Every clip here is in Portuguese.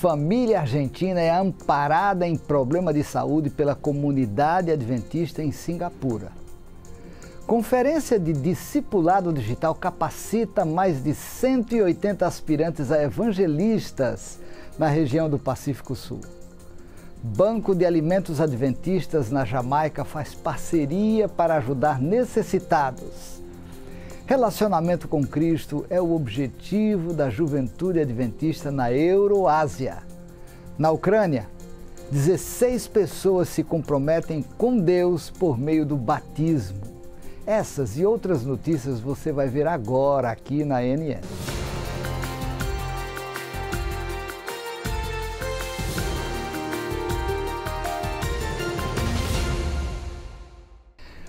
família argentina é amparada em problema de saúde pela comunidade adventista em Singapura. Conferência de Discipulado Digital capacita mais de 180 aspirantes a evangelistas na região do Pacífico Sul. Banco de Alimentos Adventistas na Jamaica faz parceria para ajudar necessitados. Relacionamento com Cristo é o objetivo da juventude adventista na Euroásia. Na Ucrânia, 16 pessoas se comprometem com Deus por meio do batismo. Essas e outras notícias você vai ver agora aqui na ANN.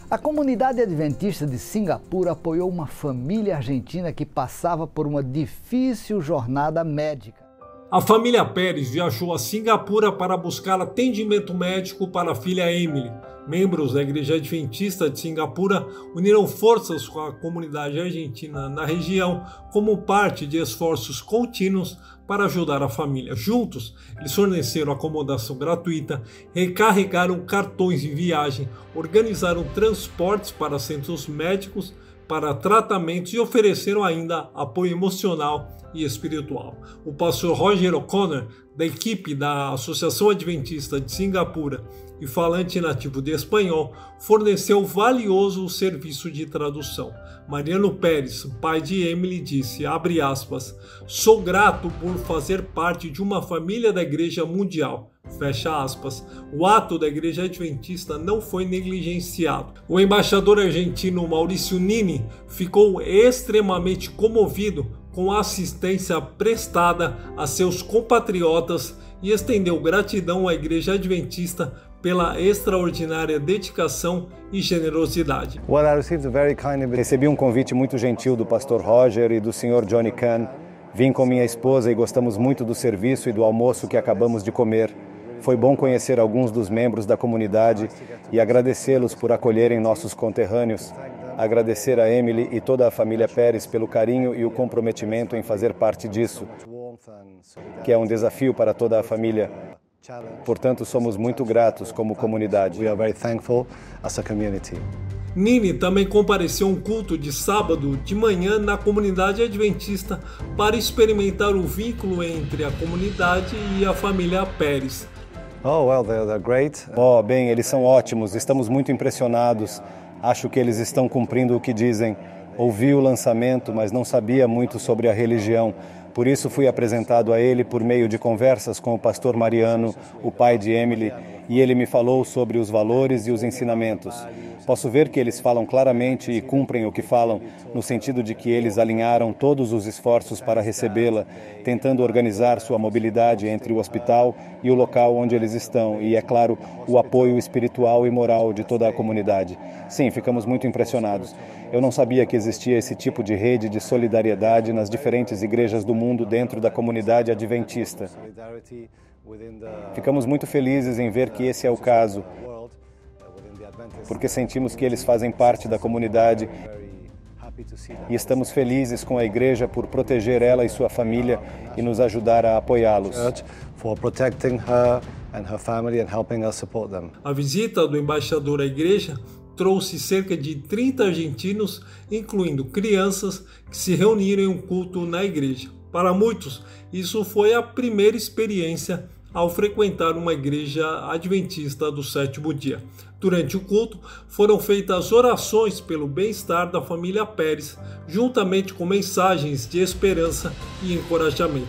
A comunidade adventista de Singapura apoiou uma família argentina que passava por uma difícil jornada médica. A família Pérez viajou a Singapura para buscar atendimento médico para a filha Emily. Membros da Igreja Adventista de Singapura uniram forças com a comunidade argentina na região como parte de esforços contínuos para ajudar a família. Juntos, eles forneceram acomodação gratuita, recarregaram cartões de viagem, organizaram transportes para centros médicos, para tratamentos e ofereceram ainda apoio emocional e espiritual. O pastor Roger O'Connor, da equipe da Associação Adventista de Singapura e falante nativo de espanhol, forneceu valioso serviço de tradução. Mariano Pérez, pai de Emily, disse, abre aspas, sou grato por fazer parte de uma família da Igreja Mundial. Fecha aspas. O ato da Igreja Adventista não foi negligenciado. O embaixador argentino Maurício Nini ficou extremamente comovido com a assistência prestada a seus compatriotas e estendeu gratidão à Igreja Adventista pela extraordinária dedicação e generosidade. Recebi um convite muito gentil do pastor Roger e do Sr. Johnny Kahn. Vim com minha esposa e gostamos muito do serviço e do almoço que acabamos de comer. Foi bom conhecer alguns dos membros da comunidade e agradecê-los por acolherem nossos conterrâneos. Agradecer a Emily e toda a família Pérez pelo carinho e o comprometimento em fazer parte disso, que é um desafio para toda a família. Portanto, somos muito gratos como comunidade. Nini também compareceu a um culto de sábado de manhã na comunidade adventista para experimentar o vínculo entre a comunidade e a família Pérez. Bem, eles são ótimos, estamos muito impressionados. Acho que eles estão cumprindo o que dizem. Ouvi o lançamento, mas não sabia muito sobre a religião. Por isso fui apresentado a ele por meio de conversas com o pastor Mariano, o pai de Emily, e ele me falou sobre os valores e os ensinamentos. Posso ver que eles falam claramente e cumprem o que falam, no sentido de que eles alinharam todos os esforços para recebê-la, tentando organizar sua mobilidade entre o hospital e o local onde eles estão, e, é claro, o apoio espiritual e moral de toda a comunidade. Sim, ficamos muito impressionados. Eu não sabia que existia esse tipo de rede de solidariedade nas diferentes igrejas do mundo dentro da comunidade adventista. Ficamos muito felizes em ver que esse é o caso, porque sentimos que eles fazem parte da comunidade e estamos felizes com a igreja por proteger ela e sua família e nos ajudar a apoiá-los. A visita do embaixador à igreja trouxe cerca de 30 argentinos, incluindo crianças, que se reuniram em um culto na igreja. Para muitos, isso foi a primeira experiência ao frequentar uma igreja adventista do sétimo dia. Durante o culto, foram feitas orações pelo bem-estar da família Pérez, juntamente com mensagens de esperança e encorajamento.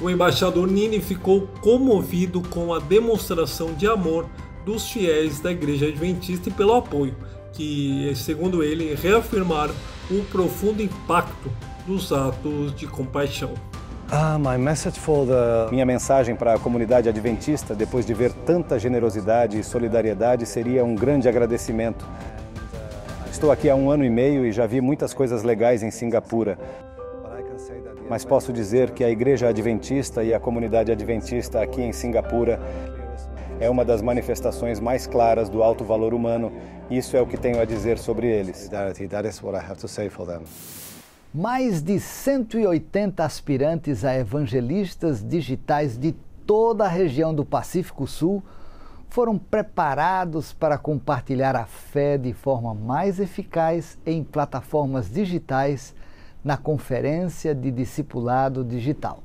O embaixador Nini ficou comovido com a demonstração de amor dos fiéis da Igreja Adventista e pelo apoio, que, segundo ele, reafirmaram o profundo impacto dos atos de compaixão. Minha mensagem para a comunidade adventista, depois de ver tanta generosidade e solidariedade, seria um grande agradecimento. Estou aqui há 1 ano e meio e já vi muitas coisas legais em Singapura. Mas posso dizer que a Igreja Adventista e a comunidade adventista aqui em Singapura é uma das manifestações mais claras do alto valor humano. Isso é o que tenho a dizer sobre eles. Mais de 180 aspirantes a evangelistas digitais de toda a região do Pacífico Sul foram preparados para compartilhar a fé de forma mais eficaz em plataformas digitais na Conferência de Discipulado Digital.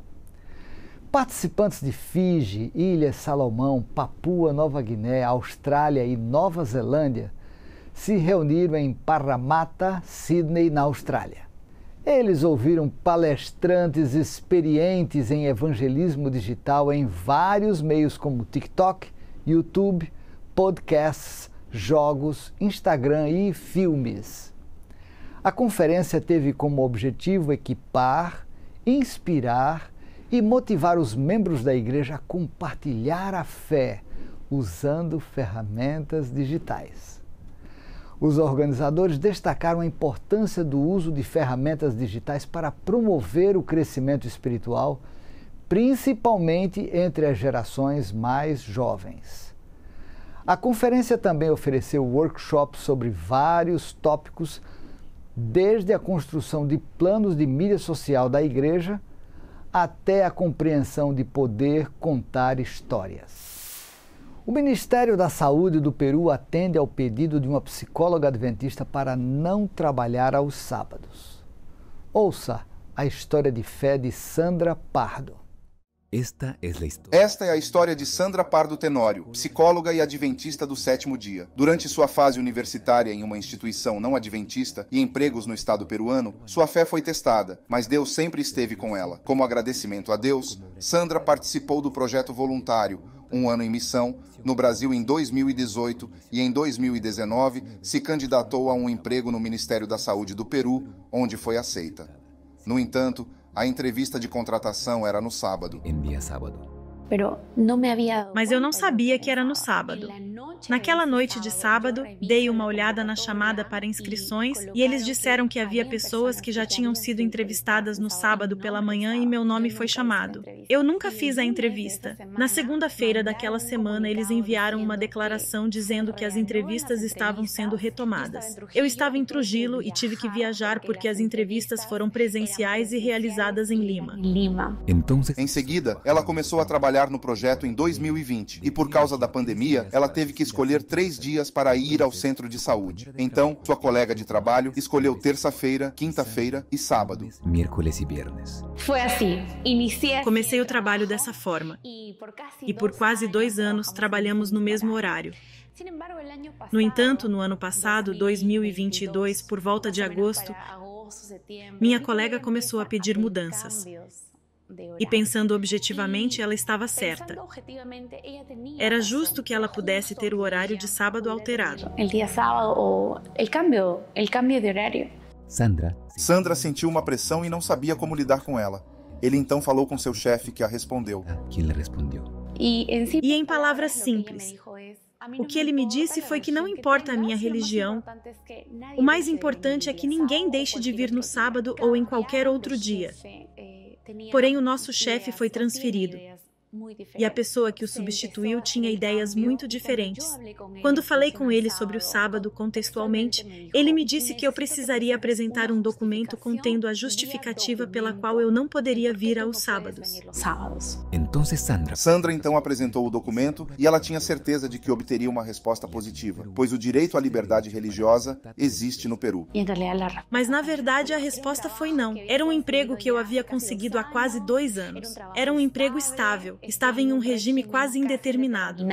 Participantes de Fiji, Ilhas Salomão, Papua Nova Guiné, Austrália e Nova Zelândia se reuniram em Parramatta, Sydney, na Austrália. Eles ouviram palestrantes experientes em evangelismo digital em vários meios como TikTok, YouTube, podcasts, jogos, Instagram e filmes. A conferência teve como objetivo equipar, inspirar e motivar os membros da igreja a compartilhar a fé usando ferramentas digitais. Os organizadores destacaram a importância do uso de ferramentas digitais para promover o crescimento espiritual, principalmente entre as gerações mais jovens. A conferência também ofereceu workshops sobre vários tópicos, desde a construção de planos de mídia social da igreja até a compreensão de poder contar histórias. O Ministério da Saúde do Peru atende ao pedido de uma psicóloga adventista para não trabalhar aos sábados. Ouça a história de fé de Sandra Pardo. Esta é a história de Sandra Pardo Tenório, psicóloga e adventista do sétimo dia. Durante sua fase universitária em uma instituição não adventista e empregos no estado peruano, sua fé foi testada, mas Deus sempre esteve com ela. Como agradecimento a Deus, Sandra participou do projeto voluntário, Um Ano em Missão, no Brasil em 2018 e em 2019 se candidatou a um emprego no Ministério da Saúde do Peru, onde foi aceita. No entanto, a entrevista de contratação era no sábado. Mas eu não sabia que era no sábado. Naquela noite de sábado, dei uma olhada na chamada para inscrições e eles disseram que havia pessoas que já tinham sido entrevistadas no sábado pela manhã e meu nome foi chamado. Eu nunca fiz a entrevista. Na segunda-feira daquela semana, eles enviaram uma declaração dizendo que as entrevistas estavam sendo retomadas. Eu estava em Trujillo e tive que viajar porque as entrevistas foram presenciais e realizadas em Lima. Em seguida, ela começou a trabalhar no projeto em 2020 e por causa da pandemia, ela teve que escolher 3 dias para ir ao centro de saúde. Então, sua colega de trabalho escolheu terça-feira, quinta-feira e sábado. Comecei o trabalho dessa forma e por quase 2 anos trabalhamos no mesmo horário. No entanto, no ano passado, 2022, por volta de agosto, minha colega começou a pedir mudanças. E pensando objetivamente, ela estava certa. Era justo que ela pudesse ter o horário de sábado alterado. Sandra sentiu uma pressão e não sabia como lidar com ela. Ele então falou com seu chefe, que a respondeu. E em palavras simples, o que ele me disse foi que não importa a minha religião, o mais importante é que ninguém deixe de vir no sábado ou em qualquer outro dia. Porém, o nosso chefe foi transferido e a pessoa que o substituiu tinha ideias muito diferentes. Quando falei com ele sobre o sábado contextualmente, ele me disse que eu precisaria apresentar um documento contendo a justificativa pela qual eu não poderia vir aos sábados. Sandra então apresentou o documento e ela tinha certeza de que obteria uma resposta positiva, pois o direito à liberdade religiosa existe no Peru. Mas na verdade a resposta foi não. Era um emprego que eu havia conseguido há quase 2 anos. Era um emprego estável. Estava em um regime quase indeterminado.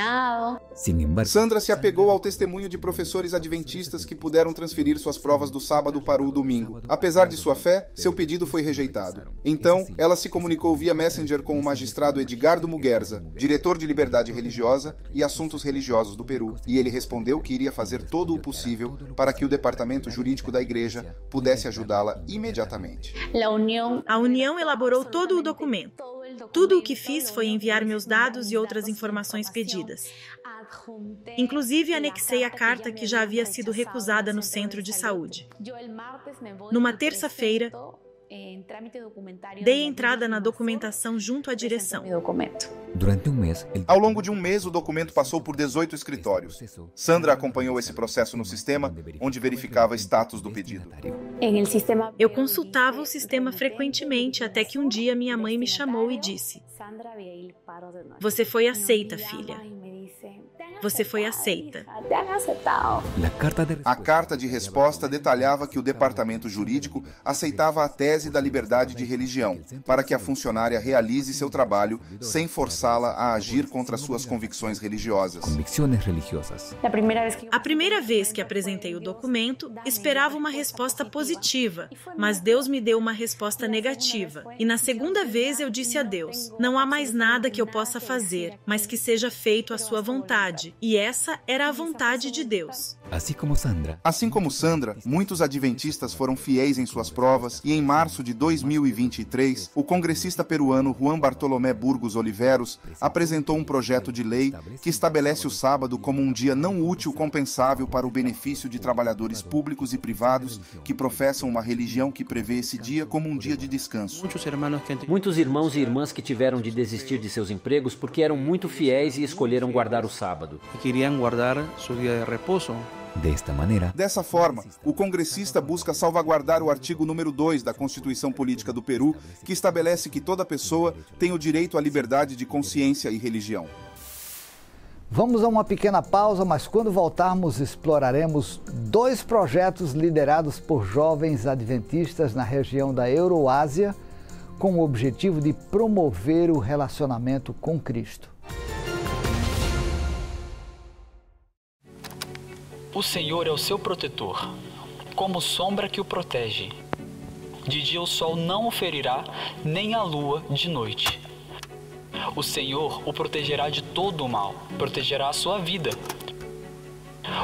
Sandra se apegou ao testemunho de professores adventistas que puderam transferir suas provas do sábado para o domingo. Apesar de sua fé, seu pedido foi rejeitado. Então, ela se comunicou via Messenger com o magistrado Edgardo Muguerza, diretor de Liberdade Religiosa e Assuntos Religiosos do Peru, e ele respondeu que iria fazer todo o possível para que o departamento jurídico da igreja pudesse ajudá-la imediatamente. A União elaborou todo o documento. Tudo o que fiz foi enviar meus dados e outras informações pedidas. Inclusive, anexei a carta que já havia sido recusada no centro de saúde. Numa terça-feira, dei entrada na documentação junto à direção. Ao longo de um mês, o documento passou por 18 escritórios. Sandra acompanhou esse processo no sistema, onde verificava status do pedido. Eu consultava o sistema frequentemente até que um dia minha mãe me chamou e disse: "Você foi aceita, filha. Você foi aceita." A carta de resposta detalhava que o departamento jurídico aceitava a tese da liberdade de religião, para que a funcionária realize seu trabalho sem forçá-la a agir contra suas convicções religiosas. A primeira vez que apresentei o documento, esperava uma resposta positiva, mas Deus me deu uma resposta negativa. E na segunda vez eu disse a Deus: "Não há mais nada que eu possa fazer, mas que seja feito a sua vontade." E essa era a vontade de Deus. Assim como Sandra, muitos adventistas foram fiéis em suas provas e em março de 2023, o congressista peruano Juan Bartolomé Burgos Oliveros apresentou um projeto de lei que estabelece o sábado como um dia não útil compensável para o benefício de trabalhadores públicos e privados que professam uma religião que prevê esse dia como um dia de descanso. Muitos irmãos e irmãs que tiveram de desistir de seus empregos porque eram muito fiéis e escolheram guardar o sábado. Queriam guardar seu dia de repouso. Dessa forma, o congressista busca salvaguardar o artigo número 2 da Constituição Política do Peru, que estabelece que toda pessoa tem o direito à liberdade de consciência e religião. Vamos a uma pequena pausa, mas quando voltarmos exploraremos 2 projetos liderados por jovens adventistas na região da Euroásia, com o objetivo de promover o relacionamento com Cristo. O Senhor é o seu protetor, como sombra que o protege. De dia o sol não o ferirá, nem a lua de noite. O Senhor o protegerá de todo o mal, protegerá a sua vida.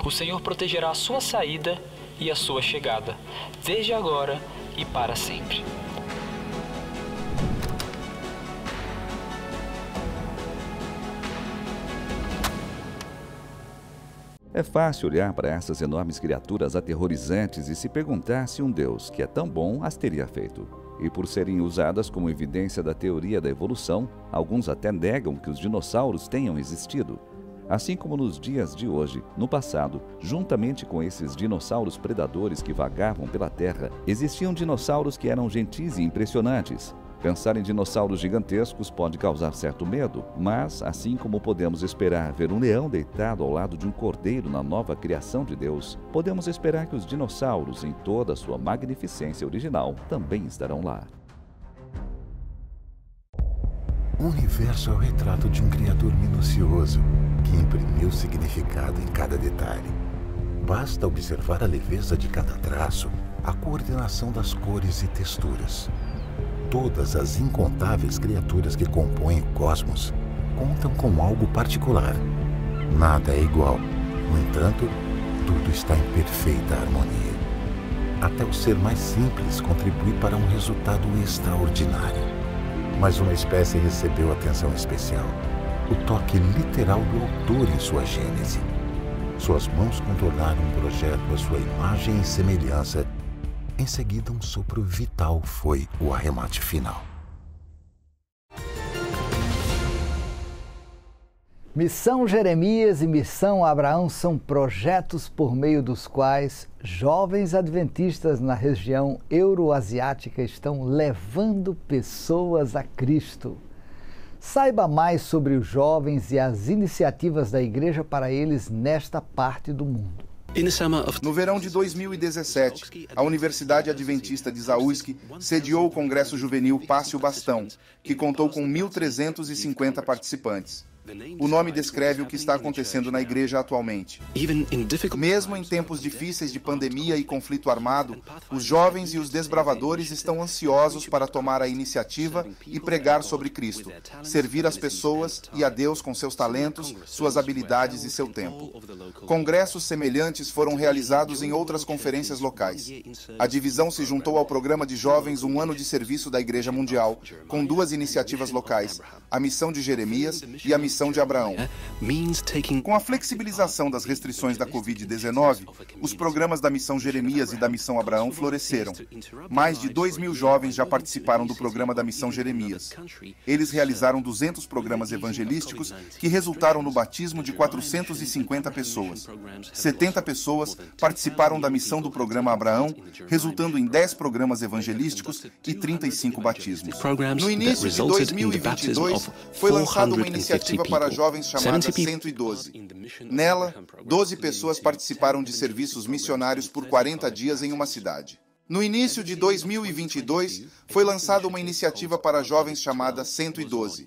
O Senhor protegerá a sua saída e a sua chegada, desde agora e para sempre. É fácil olhar para essas enormes criaturas aterrorizantes e se perguntar se um Deus que é tão bom as teria feito. E por serem usadas como evidência da teoria da evolução, alguns até negam que os dinossauros tenham existido. Assim como nos dias de hoje, no passado, juntamente com esses dinossauros predadores que vagavam pela Terra, existiam dinossauros que eram gentis e impressionantes. Pensar em dinossauros gigantescos pode causar certo medo, mas, assim como podemos esperar ver um leão deitado ao lado de um cordeiro na nova criação de Deus, podemos esperar que os dinossauros, em toda a sua magnificência original, também estarão lá. O universo é o retrato de um criador minucioso, que imprimiu significado em cada detalhe. Basta observar a leveza de cada traço, a coordenação das cores e texturas. Todas as incontáveis criaturas que compõem o cosmos contam com algo particular. Nada é igual. No entanto, tudo está em perfeita harmonia. Até o ser mais simples contribui para um resultado extraordinário. Mas uma espécie recebeu atenção especial. O toque literal do autor em sua gênese. Suas mãos contornaram um projeto à sua imagem e semelhança. Em seguida, um sopro vital foi o arremate final. Missão Jeremias e Missão Abraão são projetos por meio dos quais jovens adventistas na região euroasiática estão levando pessoas a Cristo. Saiba mais sobre os jovens e as iniciativas da igreja para eles nesta parte do mundo. No verão de 2017, a Universidade Adventista de Zaúzque sediou o Congresso Juvenil Passe o Bastão, que contou com 1.350 participantes. O nome descreve o que está acontecendo na igreja atualmente. Mesmo em tempos difíceis de pandemia e conflito armado, os jovens e os desbravadores estão ansiosos para tomar a iniciativa e pregar sobre Cristo, servir as pessoas e a Deus com seus talentos, suas habilidades e seu tempo. Congressos semelhantes foram realizados em outras conferências locais. A divisão se juntou ao programa de jovens Um Ano de Serviço da Igreja Mundial, com 2 iniciativas locais, a Missão de Jeremias e a Missão missão de Abraão. Com a flexibilização das restrições da Covid-19, os programas da Missão Jeremias e da Missão Abraão floresceram. Mais de 2.000 jovens já participaram do programa da Missão Jeremias. Eles realizaram 200 programas evangelísticos que resultaram no batismo de 450 pessoas. 70 pessoas participaram da missão do programa Abraão, resultando em 10 programas evangelísticos e 35 batismos. No início de 2022, foi lançada uma iniciativa para jovens chamada 112. Nela, 12 pessoas participaram de serviços missionários por 40 dias em uma cidade. No início de 2022, foi lançada uma iniciativa para jovens chamada 112.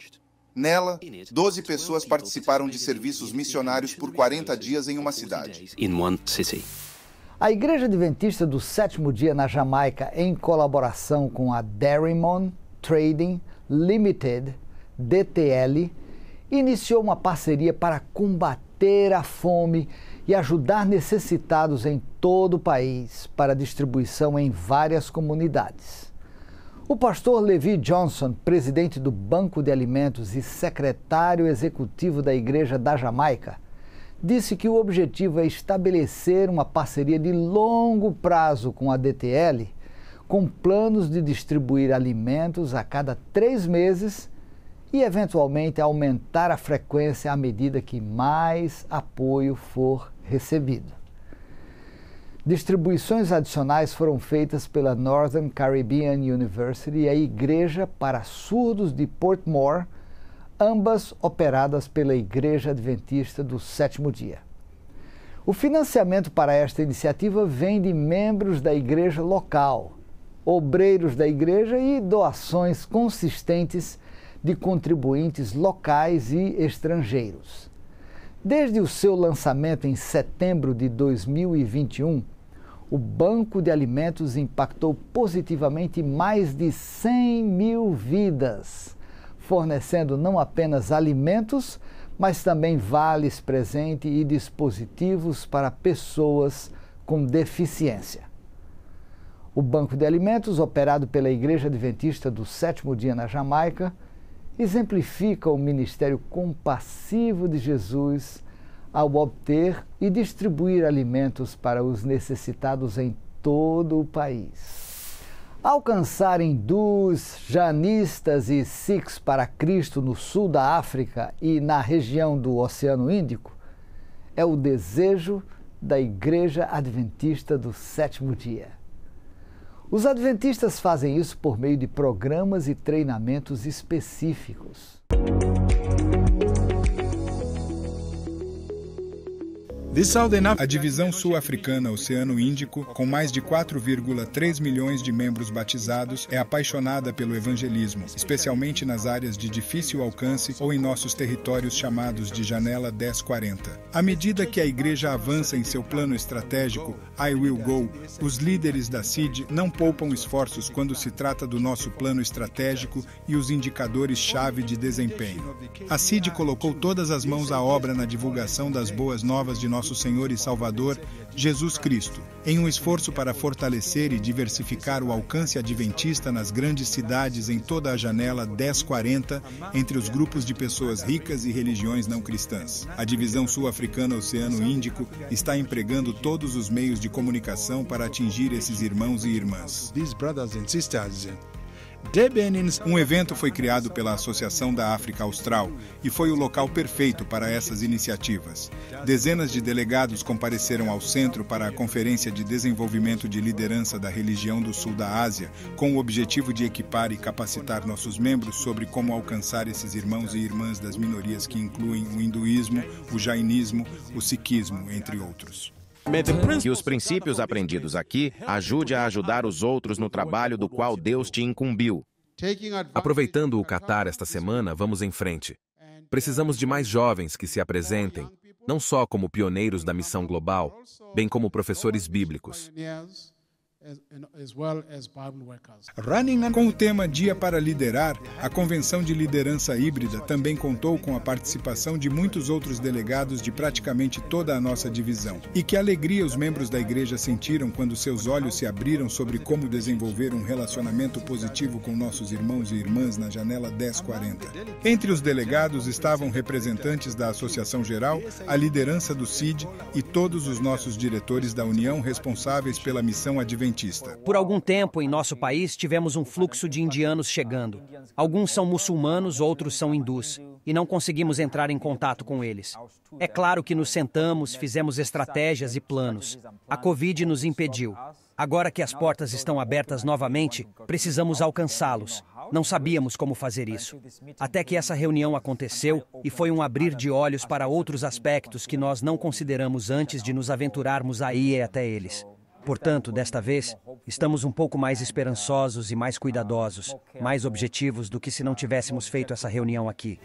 Nela, 12 pessoas participaram de serviços missionários por 40 dias em uma cidade. A Igreja Adventista do Sétimo Dia na Jamaica, em colaboração com a Derrimon Trading Limited, DTL, iniciou uma parceria para combater a fome e ajudar necessitados em todo o país para distribuição em várias comunidades. O pastor Levi Johnson, presidente do Banco de Alimentos e secretário executivo da Igreja da Jamaica, disse que o objetivo é estabelecer uma parceria de longo prazo com a DTL, com planos de distribuir alimentos a cada 3 meses e, eventualmente, aumentar a frequência à medida que mais apoio for recebido. Distribuições adicionais foram feitas pela Northern Caribbean University e a Igreja para Surdos de Portmore, ambas operadas pela Igreja Adventista do Sétimo Dia. O financiamento para esta iniciativa vem de membros da igreja local, obreiros da igreja e doações consistentes de contribuintes locais e estrangeiros. Desde o seu lançamento em setembro de 2021, o Banco de Alimentos impactou positivamente mais de 100 mil vidas, fornecendo não apenas alimentos, mas também vales presente e dispositivos para pessoas com deficiência. O Banco de Alimentos, operado pela Igreja Adventista do Sétimo Dia na Jamaica, exemplifica o ministério compassivo de Jesus ao obter e distribuir alimentos para os necessitados em todo o país. Alcançar hindus, janistas e sikhs para Cristo no sul da África e na região do Oceano Índico é o desejo da Igreja Adventista do Sétimo Dia. Os adventistas fazem isso por meio de programas e treinamentos específicos. A divisão sul-africana Oceano Índico, com mais de 4,3 milhões de membros batizados, é apaixonada pelo evangelismo, especialmente nas áreas de difícil alcance ou em nossos territórios chamados de Janela 1040. À medida que a igreja avança em seu plano estratégico, I Will Go, os líderes da CID não poupam esforços quando se trata do nosso plano estratégico e os indicadores-chave de desempenho. A CID colocou todas as mãos à obra na divulgação das boas novas de nosso Senhor e Salvador, Jesus Cristo, em um esforço para fortalecer e diversificar o alcance adventista nas grandes cidades em toda a janela 1040, entre os grupos de pessoas ricas e religiões não cristãs. A divisão sul-africana Oceano Índico está empregando todos os meios de comunicação para atingir esses irmãos e irmãs. Um evento foi criado pela Associação da África Austral e foi o local perfeito para essas iniciativas. Dezenas de delegados compareceram ao centro para a Conferência de Desenvolvimento de Liderança da Religião do Sul da Ásia, com o objetivo de equipar e capacitar nossos membros sobre como alcançar esses irmãos e irmãs das minorias que incluem o hinduísmo, o jainismo, o sikhismo, entre outros. Que os princípios aprendidos aqui ajude a ajudar os outros no trabalho do qual Deus te incumbiu. Aproveitando o Qatar esta semana, vamos em frente. Precisamos de mais jovens que se apresentem, não só como pioneiros da missão global, bem como professores bíblicos. Com o tema Dia para Liderar, a Convenção de Liderança Híbrida também contou com a participação de muitos outros delegados de praticamente toda a nossa divisão. E que alegria os membros da igreja sentiram quando seus olhos se abriram sobre como desenvolver um relacionamento positivo com nossos irmãos e irmãs na janela 1040. Entre os delegados estavam representantes da Associação Geral, a liderança do CID e todos os nossos diretores da União responsáveis pela missão adventista. Por algum tempo, em nosso país, tivemos um fluxo de indianos chegando. Alguns são muçulmanos, outros são hindus, e não conseguimos entrar em contato com eles. É claro que nos sentamos, fizemos estratégias e planos. A Covid nos impediu. Agora que as portas estão abertas novamente, precisamos alcançá-los. Não sabíamos como fazer isso. Até que essa reunião aconteceu e foi um abrir de olhos para outros aspectos que nós não consideramos antes de nos aventurarmos a ir até eles. Portanto, desta vez, estamos um pouco mais esperançosos e mais cuidadosos, mais objetivos do que se não tivéssemos feito essa reunião aqui.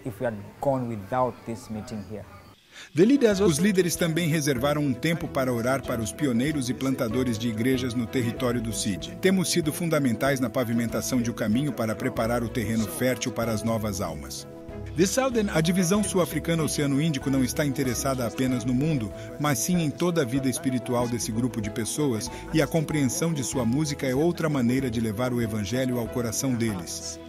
Os líderes também reservaram um tempo para orar para os pioneiros e plantadores de igrejas no território do CID. Temos sido fundamentais na pavimentação de um caminho para preparar o terreno fértil para as novas almas. A divisão sul-africana Oceano Índico não está interessada apenas no mundo, mas sim em toda a vida espiritual desse grupo de pessoas, e a compreensão de sua música é outra maneira de levar o evangelho ao coração deles.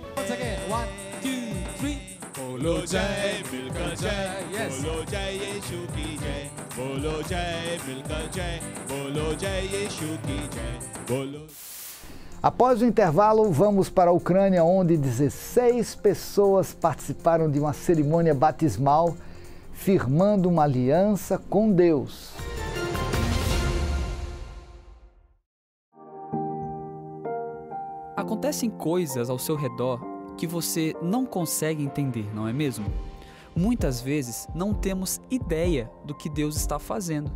Após o intervalo, vamos para a Ucrânia, onde 16 pessoas participaram de uma cerimônia batismal, firmando uma aliança com Deus. Acontecem coisas ao seu redor que você não consegue entender, não é mesmo? Muitas vezes não temos ideia do que Deus está fazendo,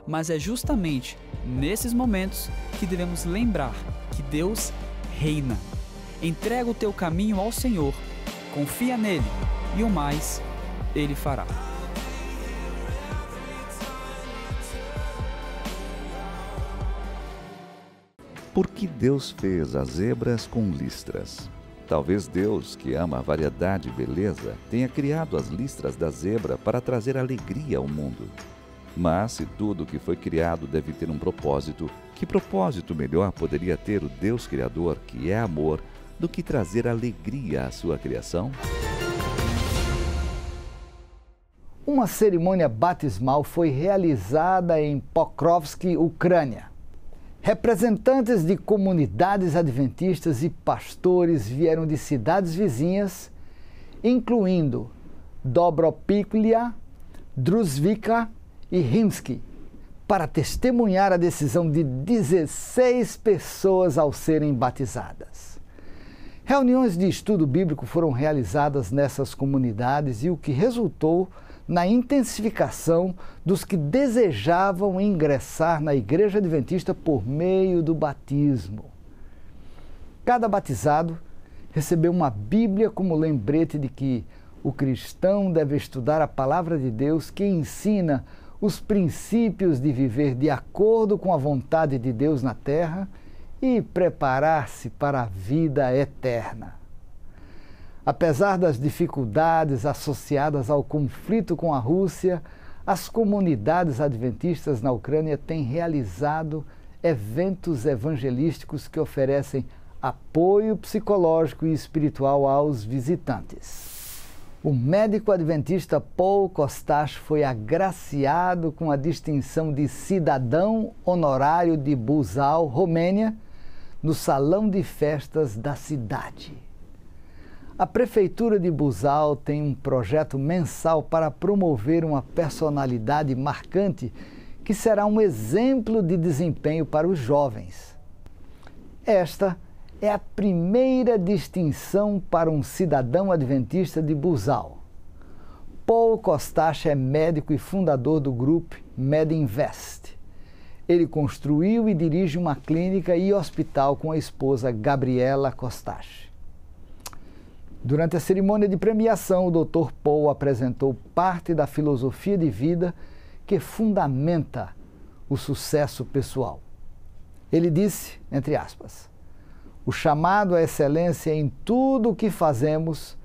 mas é justamente nesses momentos que devemos lembrar que Deus reina. Entrega o teu caminho ao Senhor, confia nele e o mais Ele fará. Por que Deus fez as zebras com listras? Talvez Deus, que ama a variedade e beleza, tenha criado as listras da zebra para trazer alegria ao mundo. Mas se tudo que foi criado deve ter um propósito, que propósito melhor poderia ter o Deus Criador, que é amor, do que trazer alegria à sua criação? Uma cerimônia batismal foi realizada em Pokrovsk, Ucrânia. Representantes de comunidades adventistas e pastores vieram de cidades vizinhas, incluindo Dobropilya, Druzhkivka e Rimsky, para testemunhar a decisão de 16 pessoas ao serem batizadas. Reuniões de estudo bíblico foram realizadas nessas comunidades e o que resultou na intensificação dos que desejavam ingressar na Igreja Adventista por meio do batismo. Cada batizado recebeu uma Bíblia como lembrete de que o cristão deve estudar a Palavra de Deus, que ensina os princípios de viver de acordo com a vontade de Deus na terra e preparar-se para a vida eterna. Apesar das dificuldades associadas ao conflito com a Rússia, as comunidades adventistas na Ucrânia têm realizado eventos evangelísticos que oferecem apoio psicológico e espiritual aos visitantes. O médico adventista Paul Kostas foi agraciado com a distinção de cidadão honorário de Buzău, Romênia, no salão de festas da cidade. A Prefeitura de Buzău tem um projeto mensal para promover uma personalidade marcante que será um exemplo de desempenho para os jovens. Esta é a primeira distinção para um cidadão adventista de Buzău. Paul Kostas é médico e fundador do grupo MedInvest. Ele construiu e dirige uma clínica e hospital com a esposa Gabriela Kostas. Durante a cerimônia de premiação, o Dr. Paul apresentou parte da filosofia de vida que fundamenta o sucesso pessoal. Ele disse, entre aspas, o chamado à excelência em tudo o que fazemos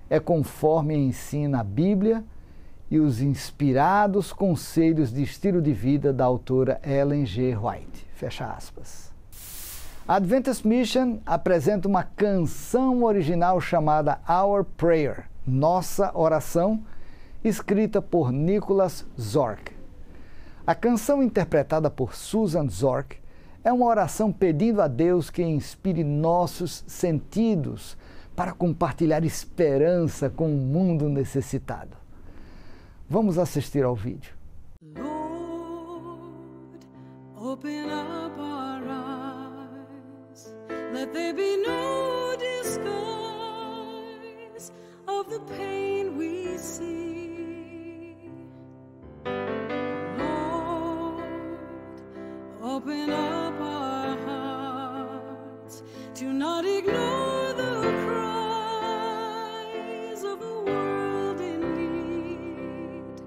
é conforme ensina a Bíblia e os inspirados conselhos de estilo de vida da autora Ellen G. White. Fecha aspas. A Adventist Mission apresenta uma canção original chamada Our Prayer, Nossa Oração, escrita por Nicholas Zork. A canção interpretada por Susan Zork é uma oração pedindo a Deus que inspire nossos sentidos para compartilhar esperança com um mundo necessitado. Vamos assistir ao vídeo. Lord, open up our eyes. Let there be no disguise of the pain we see. Lord, open up our hearts to not ignore the cries of a world in need,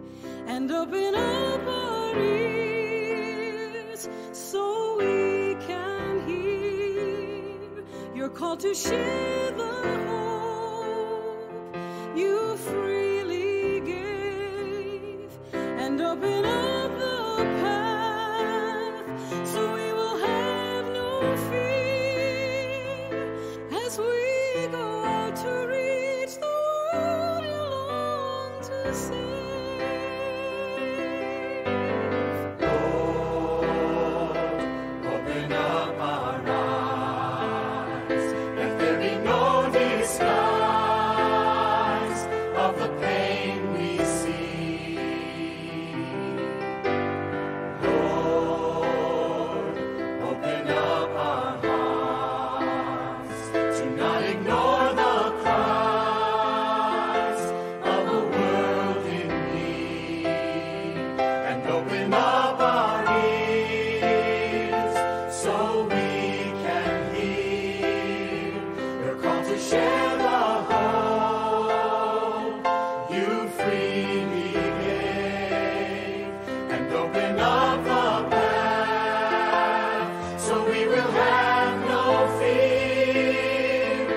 and open up our ears so we can hear your call to share the hope you freely gave, and open up the path so we will have no fear as we go out to reach the world you long to save. Lord, open up our eyes. Let there be no disguise of the pain we see. Lord, open up our hearts to not ignore the cries of a world in need, and open up our ears so we can hear your call to share the hope you freely gave, and open up the path so we will have no fear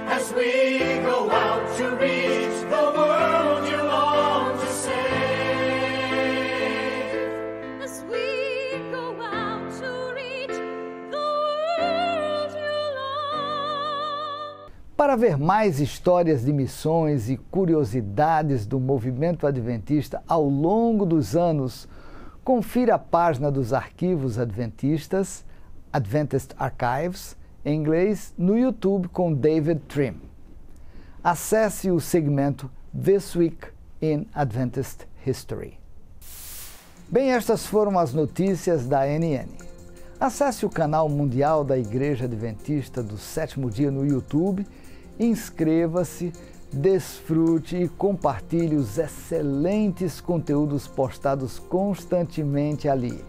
as we go out to reach the world you long to save. As we go out to reach the world you long. Para ver mais histórias de missões e curiosidades do movimento adventista ao longo dos anos, confira a página dos arquivos adventistas, Adventist Archives, em inglês, no YouTube com David Trim. Acesse o segmento This Week in Adventist History. Bem, estas foram as notícias da NN. Acesse o canal mundial da Igreja Adventista do Sétimo Dia no YouTube, inscreva-se, desfrute e compartilhe os excelentes conteúdos postados constantemente ali.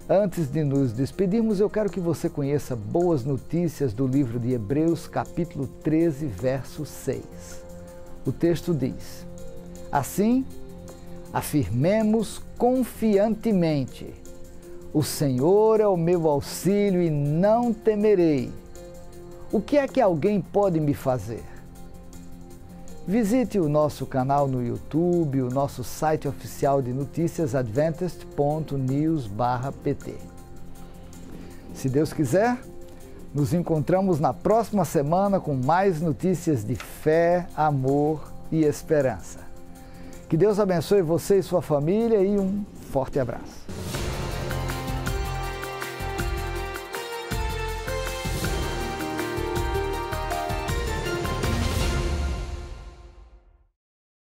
Antes de nos despedirmos, eu quero que você conheça boas notícias do livro de Hebreus, capítulo 13, verso 6. O texto diz: assim, afirmemos confiantemente: o Senhor é o meu auxílio e não temerei. O que é que alguém pode me fazer? Visite o nosso canal no YouTube, o nosso site oficial de notícias adventist.news/pt. Se Deus quiser, nos encontramos na próxima semana com mais notícias de fé, amor e esperança. Que Deus abençoe você e sua família e um forte abraço.